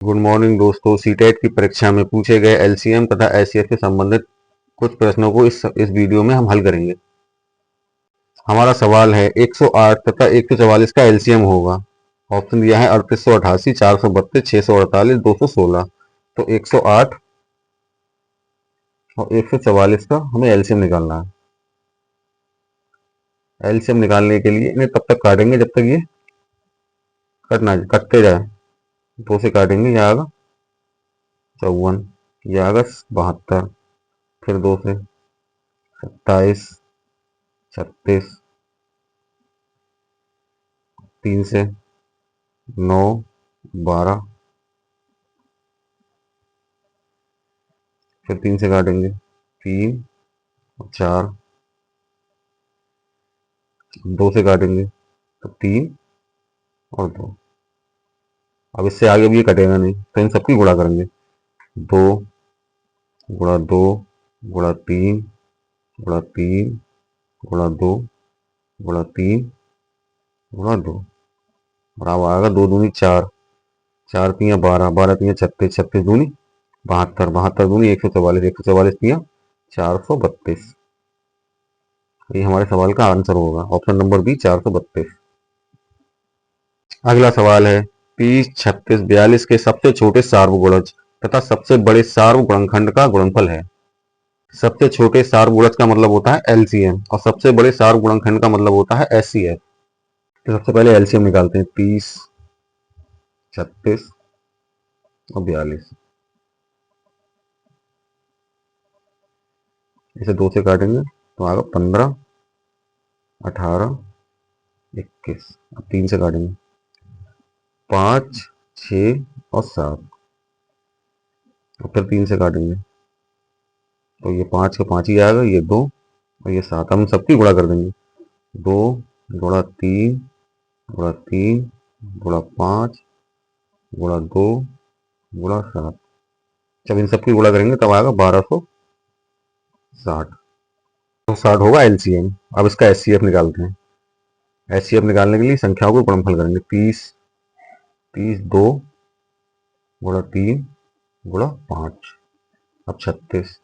Good morning दोस्तों। CTET की परीक्षा में पूछे गए एलसीएम तथा एचसीएफ से संबंधित कुछ प्रश्नों को इस वीडियो में हम हल करेंगे। हमारा सवाल है 108 तथा 144 का एलसीएम होगा। ऑप्शन दिया है 3888, 432, 648, 216। तो 108 और 144 का हमें एलसीएम निकालना है। एलसीएम निकालने के लिए इन्हें तब तक काटेंगे जब तक ये कटते जाए। 2 से काटेंगे, यह आएगा 54, यह आएगा 72, फिर 2 से 27, 36, 3 से 9, 12, फिर 3 से काटेंगे 3 और 4, 2 से काटेंगे तो 3 और 2। अब इससे आगे भी ये कटेगा नहीं, तो इन सबकी गुणा करेंगे। 2 गुणा 2 गुणा 3 गुणा 3 गुणा 2 गुणा 3 गुणा 2 बराबर आएगा 2 दूनी 4, 4 तियाँ 12, 12 तियाँ 36, 36 दूनी 72, 72 दूनी 144, 144 तियाँ 432। ये हमारे सवाल का आंसर होगा, ऑप्शन नंबर बी 432। अगला सवाल है 30, 36, 42 के सबसे छोटे सार्वगुणज तथा सबसे बड़े सार्वगुणनखंड का गुणनफल है। सबसे छोटे सार्वगुणज का मतलब होता है एलसीएम और सबसे बड़े सार्वगुणनखंड का मतलब होता है एचसीएफ। तो सबसे पहले एलसीएम निकालते हैं। 30, 36 और 42, इसे 2 से काटेंगे तो आएगा 15, 18, 21। अब 3 से काटेंगे 5, 6 और 7, और फिर 3 से काटेंगे तो ये 5 का 5 ही आएगा, ये 2 और ये 7। हम सबकी गुणा कर देंगे। 2 गुणा 3 गुणा 3 गुणा 5 गुणा 2 गुणा 7। जब इन सबकी गुणा करेंगे तब आएगा 1260। तो 60 होगा एलसीएम। अब इसका एचसीएफ निकालते हैं। एचसीएफ निकालने के लिए संख्याओं को गुणनफल करेंगे। 30, 30 2 गुणा 3 गुणा 5। अब 36,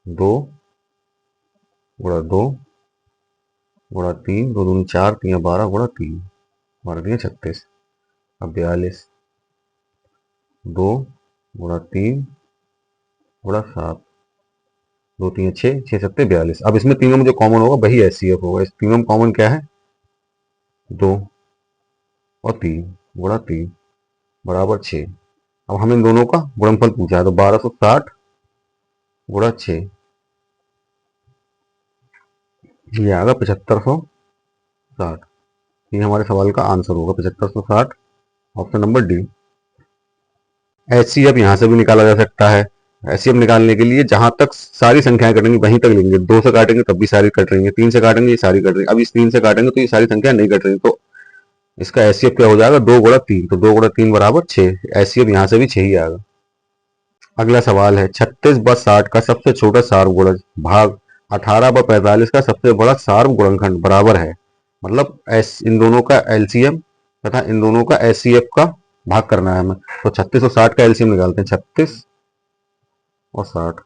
2 गुणा 2 गुणा 3, 2 दूनी 4, 3 12 गुणा 3, 12 3 36। अब 42, 2 गुणा 3 गुणा 7, 2 3 6, 6 7 42। अब इसमें तीनों में जो कॉमन होगा वही एचसीएफ होगा। इस तीनों में कॉमन क्या है? 2 और 3 गुणा 3 बराबर 6। अब हमें इन दोनों का गुणनफल पूछा है तो 1260 गुणा 6, ये आएगा 7560। ये हमारे सवाल का आंसर होगा 7560, ऑप्शन नंबर डी। एचसीएफ यहाँ से भी निकाला जा सकता है। एचसीएफ निकालने के लिए जहां तक सारी संख्याएं कटेंगी वहीं तक लेंगे। 2 से काटेंगे तब भी सारी कट रही है, 3 से काटेंगे ये सारी कट रही है। अब इस 3 से काटेंगे तो ये सारी संख्या नहीं कट रही, तो इसका एचसीएफ क्या हो जाएगा? 2 गुणा 3, तो 2 गुणा 3 बराबर 6। एचसीएफ यहाँ से भी 6 ही आएगा। अगला सवाल है 36 व 60 का सबसे छोटा सार्वगुणज भाग 18 व 45 का सबसे बड़ा सार्वगुणनखंड बराबर है। मतलब इन दोनों का एलसीएम तथा इन दोनों का एचसीएफ का भाग करना है हमें। तो 36 और 60 का एलसीएम निकालते हैं। 36 और 60,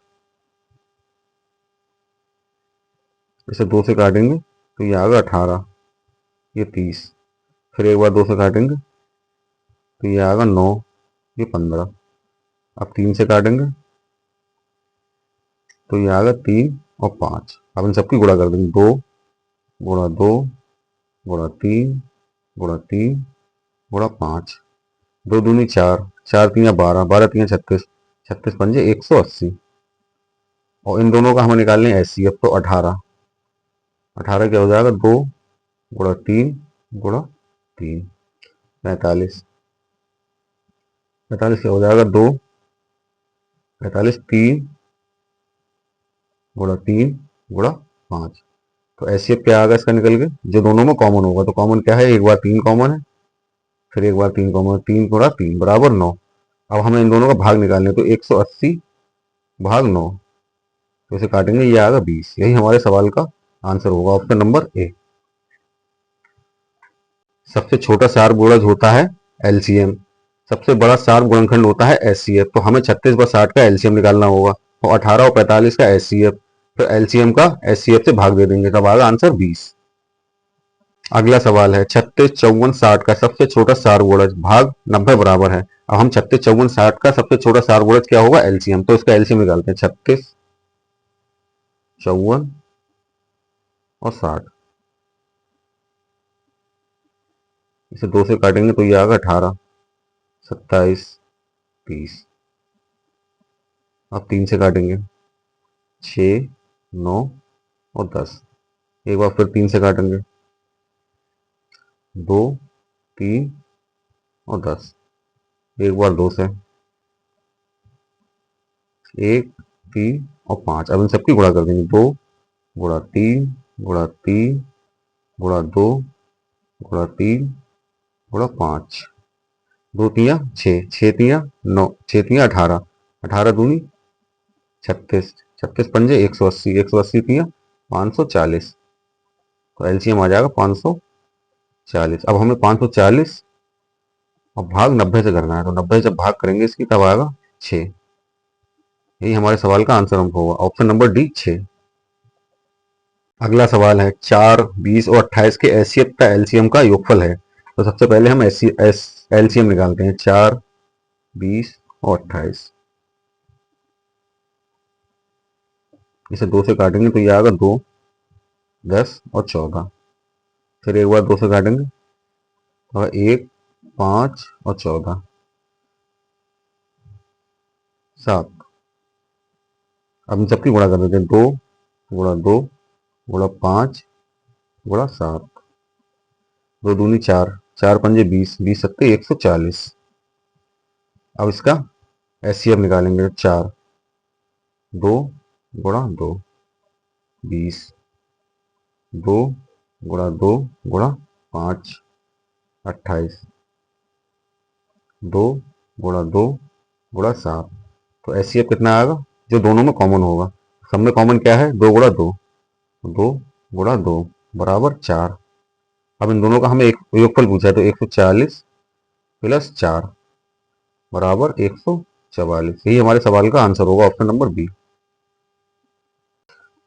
इसे 2 से काटेंगे तो ये आएगा 18, ये 30, फिर एक बार 2 से काटेंगे तो ये आएगा 9, ये 15। अब 3 से काटेंगे तो ये आएगा 3 और 5। अब इन सबकी गुणा कर देंगे। 2 गुणा 2 गुणा 3 गुणा 3 गुणा 5, 2 दूनी 4, 4 तियाँ 12, 12 तियाँ 36, 36 पंजे 180। और इन दोनों का हमें निकालने एचसीएफ तो 18, 18 क्या हो जाएगा? 2 गुणा 3 गुणा 3, 45, 45 क्या हो जाएगा? 2, 45 3 गुणा 3 गुणा 5। तो एचसीएफ क्या आएगा इसका निकल के? जो दोनों में कॉमन होगा, तो कॉमन क्या है? एक बार 3 कॉमन है, फिर एक बार 3 कॉमन, 3 गुणा 3 बराबर 9। अब हमें इन दोनों का भाग निकालने, तो 180 भाग 9, तो इसे काटेंगे, ये आएगा 20। यही हमारे सवाल का आंसर होगा, ऑप्शन नंबर ए। सबसे छोटा सार्वगुणज होता है एलसीएम सबसे बड़ा शार्प गुणनखंड होता है एचसीएफ, तो हमें 36 व 60 का एलसीएम निकालना होगा और 18 और 45 का एचसीएफ, तो एलसीएम का एचसीएफ से भाग दे देंगे, तब आएगा आंसर 20। अगला सवाल है 36, 54, 60 का सबसे छोटा सारगुणज भाग 90 बराबर है। अब हम 36, 54, 60 का सबसे छोटा सारगुणज क्या होगा, एलसीएम, तो इसका एलसीएम निकालते हैं। 36, 54 और 60, इसे 2 से काटेंगे तो ये आएगा 18, 27, 30। अब 3 से काटेंगे 6, 9 और 10। एक बार फिर 3 से काटेंगे 2, 3 और 10। एक बार 2 से 1, 3 और 5। अब इन सबकी गुणा कर देंगे, 2 गुणा 3 गुणा 3 गुणा 2 गुणा 3 गुणा 5। 2 तिया 6, 6 तिया 9, 6 तिया 18, 18 दूनी 36, 36 पंजे 180, 180 तिया 540, तो एलसीएम आ जाएगा 540। अब हमें 540 और भाग 90 से करना है, तो 90 से जब भाग करेंगे इसकी तब आएगा 6। यही हमारे सवाल का आंसर हमको होगा, ऑप्शन नंबर डी 6। अगला सवाल है 4, 20 और 28 के एचसीएफ तथा एलसीएम का योगफल है। तो सबसे पहले हम एलसीएम निकालते हैं, 4, 20 और 28। इसे 2 से काटेंगे तो ये आएगा 2, 10 और 14। फिर एक बार 2 से काटेंगे तो 1, 5 और 14, 7। अब इन सबकी गुणा कर देते हैं, 2 गुणा 2 गुणा 5 गुणा 7, 2 दूनी 4, 4 पंजे 20, 20 सत्ते 140। अब इसका एचसीएफ निकालेंगे, 4, 2 गुणा 2 20, 2 गुणा 2 गुणा 5 28, 2 गुणा 2 गुणा 7। तो एचसीएफ कितना आएगा, जो दोनों में कॉमन होगा। सब में कॉमन क्या है, 2 गुणा 2, 2 गुणा 2 बराबर 4। अब इन दोनों का हमें एक योगफल पूछा है, तो 140 प्लस 4 बराबर 144। यही हमारे सवाल का आंसर होगा, ऑप्शन नंबर बी।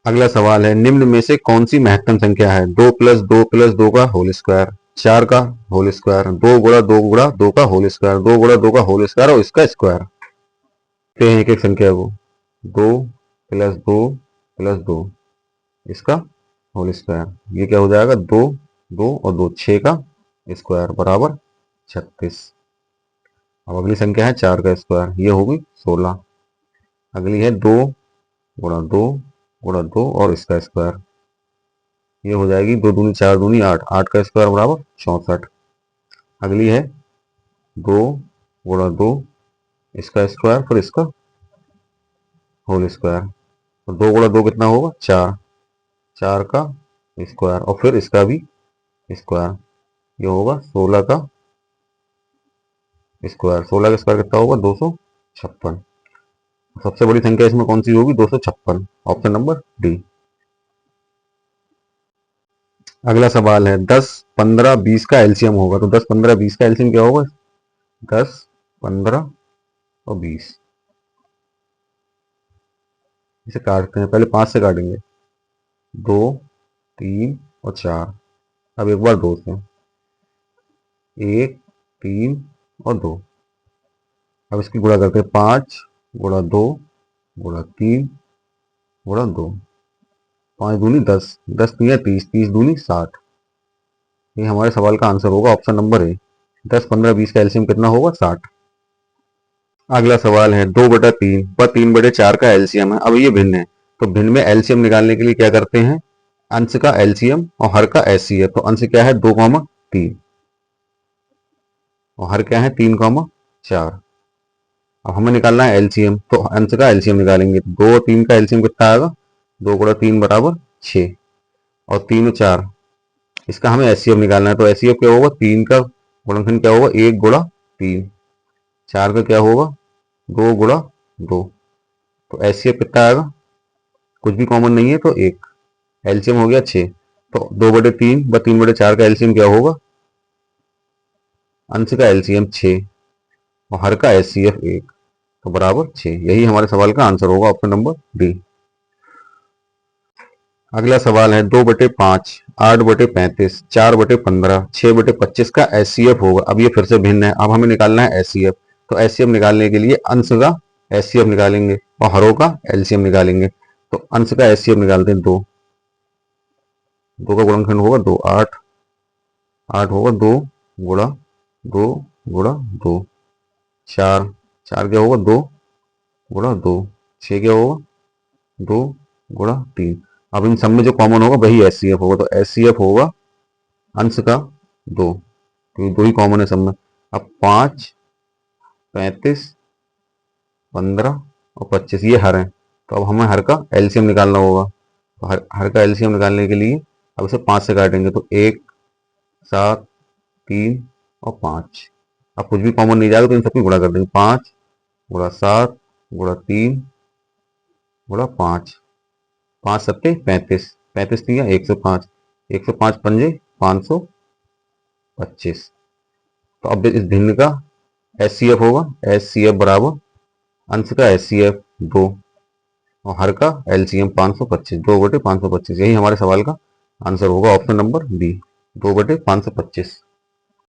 अगला सवाल है निम्न में से कौन सी महत्तम संख्या है, 2 प्लस 2 प्लस 2 का होल स्क्वायर, 4 का होल स्क्वायर, 2 गुणा 2 गुणा 2 का होल स्क्वायर, 2 गुणा 2 का होल स्क्वायर और इसका स्क्वायर। तो एक एक संख्या है वो, 2 प्लस 2 प्लस 2 इसका होल स्क्वायर, ये क्या हो जाएगा, 2 2 और 2 6 का स्क्वायर बराबर 36। अब अगली संख्या है 4 का स्क्वायर, ये होगी 16। अगली है 2 गुणा 2 गुणा 2 और इसका स्क्वायर, ये हो जाएगी 2 दूनी 4 दूनी 8, 8 का स्क्वायर बराबर 64। अगली है 2 गुणा 2 इसका स्क्वायर फिर इसका होल स्क्वायर, तो 2 गुणा 2 कितना होगा, 4, 4 का स्क्वायर और फिर इसका भी स्क्वायर, ये होगा 16 का स्क्वायर। 16 का स्क्वायर कितना होगा, 256। सबसे बड़ी संख्या इसमें कौन सी होगी, 256, ऑप्शन नंबर डी। अगला सवाल है 10, 15, 20 का एलसीएम होगा, तो 10, 15, 20 का एलसीएम क्या होगा, 10, 15 और 20। इसे काटते हैं, पहले 5 से काटेंगे, 2, 3 और 4। अब एक बार 2 से, 1, 3 और 2। अब इसकी गुणा करते हैं, 5 गुणा 2 गुणा 3 गुणा 2, 5 दूनी 10, 10 तीन 30, 30 दूनी 60। ये हमारे सवाल का आंसर होगा, ऑप्शन नंबर ए। 10, 15, 20 का एलसीएम कितना होगा, 60। अगला सवाल है 2/3 व 3/4 का एलसीएम है। अब ये भिन्न है, तो भिन्न में एलसीएम निकालने के लिए क्या करते हैं, अंश का एलसीएम और हर का एचसीएफ। तो अंश क्या है, 2, 3 और हर क्या है, 3, 4। अब हमें निकालना है एलसीएम, तो अंश का एलसीएम निकालेंगे, 2 और 3 का एलसीएम कितना आएगा, 2 गुणा 3 बराबर 6 और 3 और 4 इसका हमें एचसीएफ निकालना है। तो एचसीएफ क्या होगा, 3 का गुणनखंड क्या होगा, 1 गुणा 3, 4 का क्या होगा, 2 गुणा 2। तो एचसीएफ कितना आएगा, कुछ भी कॉमन नहीं है तो 1, एलसीएम हो गया 6। तो 2/3 व 3/4 का एलसीएम क्या होगा, अंश का एलसीएम 6 और हर का HCF 1 तो बराबर 6। यही हमारे सवाल का आंसर होगा, ऑप्शन नंबर डी। अगला सवाल है 2/5, 8/35, 4/15, 6/25 का HCF होगा। अब ये फिर से भिन्न है, अब हमें निकालना है HCF। तो HCF निकालने के लिए अंश का HCF निकालेंगे और हरों का LCM निकालेंगे। तो अंश का HCF निकालते हैं 2, 2 का गुणनखंड होगा 2, 8, 8 होगा 2 गुणा 2 गुणा 2, 4, 4 क्या होगा 2 गुणा 2, 6 क्या होगा 2 गुणा 3। अब इन सब में जो कॉमन होगा वही HCF होगा, तो HCF होगा अंश का 2, क्योंकि 2 ही कॉमन है सब में। अब 5, 35, 15 और 25 ये हर हैं, तो अब हमें हर का LCM निकालना होगा। तो हर का LCM निकालने के लिए अब इसे 5 से काटेंगे, तो 1, 7, 3 और 5। अब कुछ भी कॉमन नहीं जाएगा तो इन सबकी गुणा कर देंगे, 5 गुणा 7 गुणा 3 गुणा 5, 5 सत्ते 35, 35 दिया 105, 105 पंजे 525। तो अब इस भिन्न का HCF होगा, HCF बराबर अंश का HCF 2 और हर का LCM 525, 2/525। यही हमारे सवाल का आंसर होगा, ऑप्शन नंबर बी, 2/525।